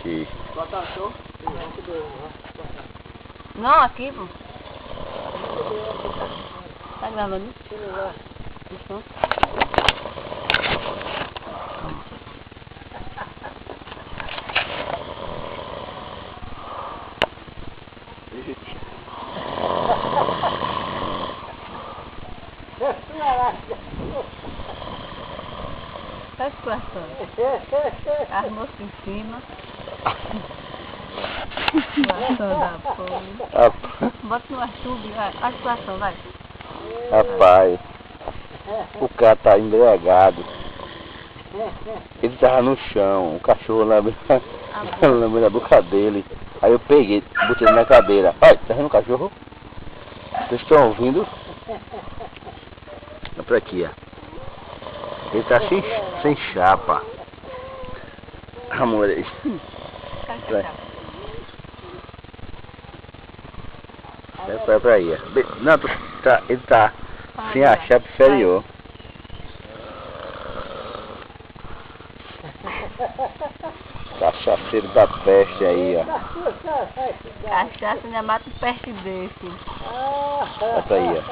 aqui. Não, aqui, pô. Tá gravando? Isso. Tá esclarecendo. As moscas em cima. Situação da porra. Bota no artube, vai. A situação, vai. Rapaz, o cara tá embriagado. Ele tava no chão, o cachorro lambendo a boca dele. Aí eu peguei, botei ele na cadeira. Olha, tá vendo o cachorro? Vocês estão ouvindo? Olha pra aqui, ó. Ele tá sem chapa. Amor, aí. Vai pra aí, ó. Não, ele tá sem a chapa inferior. Cachaceiro da peste aí, ó. Cachaça ainda mata um peste desse. Olha pra aí, ó.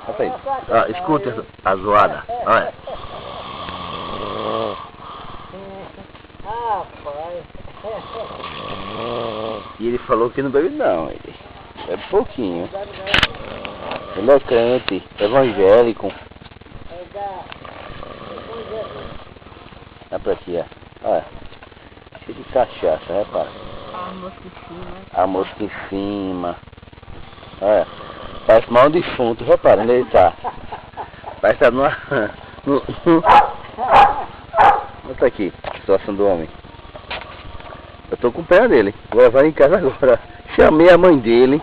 Olha pra aí. Ó, escuta a zoada. Olha. E ele falou que não bebe não. Ele bebe pouquinho. Ele é crente, evangélico. Olha pra aqui, ó. Olha. Cheio de cachaça, repara. A mosca em cima. A mosca em cima. Olha. Parece mal um defunto, repara onde ele tá. Parece que tá numa... Olha aqui, a situação do homem. Eu tô com pena dele. Vou levar ele em casa agora. Chamei a mãe dele,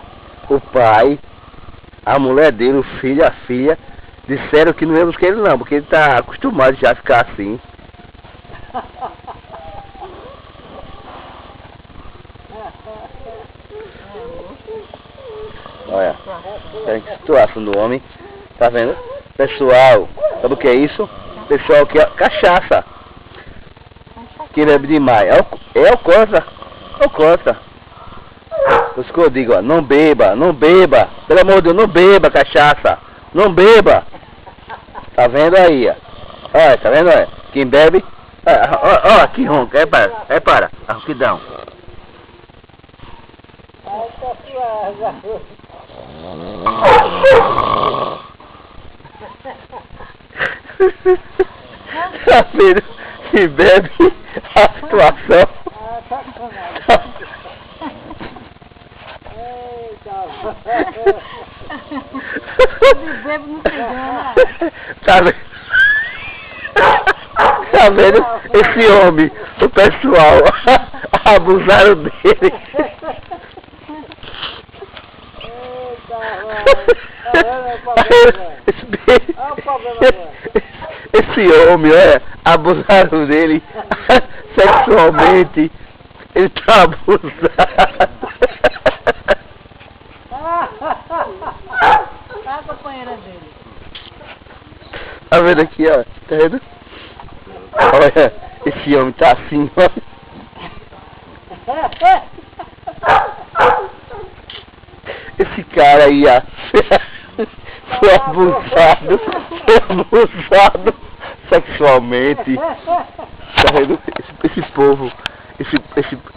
o pai, a mulher dele, o filho, a filha. Disseram que não ia buscar ele não, porque ele tá acostumado já a ficar assim. Olha, a situação do homem. Tá vendo? Pessoal, sabe o que é isso? Pessoal que é cachaça. Que bebe demais. É alcoólatra. Alcoólatra. Por isso que eu digo, ó, não beba, não beba. Pelo amor de Deus, não beba cachaça. Não beba. Tá vendo aí, ó. Olha, tá vendo, olha. Quem bebe... Ó, que ronca. É para. A ronquidão. Tá vendo? Que bebe a situação. Tá vendo? Tá vendo? Esse homem, o pessoal abusaram dele. Esse homem, abusaram dele sexualmente. Ele tá abusado. A companheira dele. Tá vendo aqui, ó? Tá vendo? Olha, esse homem tá assim, ó. Esse cara aí, ó. Foi abusado sexualmente. Tá vendo? Esse povo,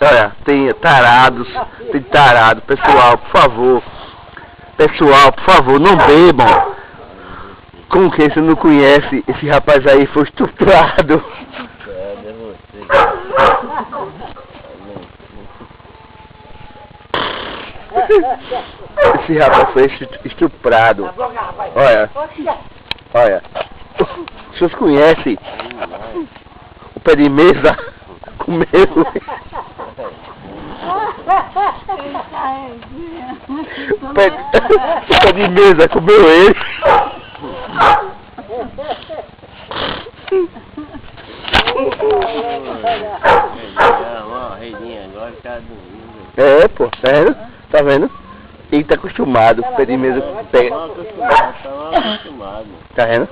olha, tem tarados, pessoal, por favor, não bebam. Como que você não conhece? Esse rapaz aí foi estuprado. Esse rapaz foi estuprado. Olha. Vocês conhecem o pé de mesa? Comeu. O pé de mesa comeu ele. É, pô, tá vendo? Tá vendo? Ele tá acostumado, o pé de mesa pega. Tá vendo?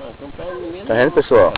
Tá vendo, pessoal?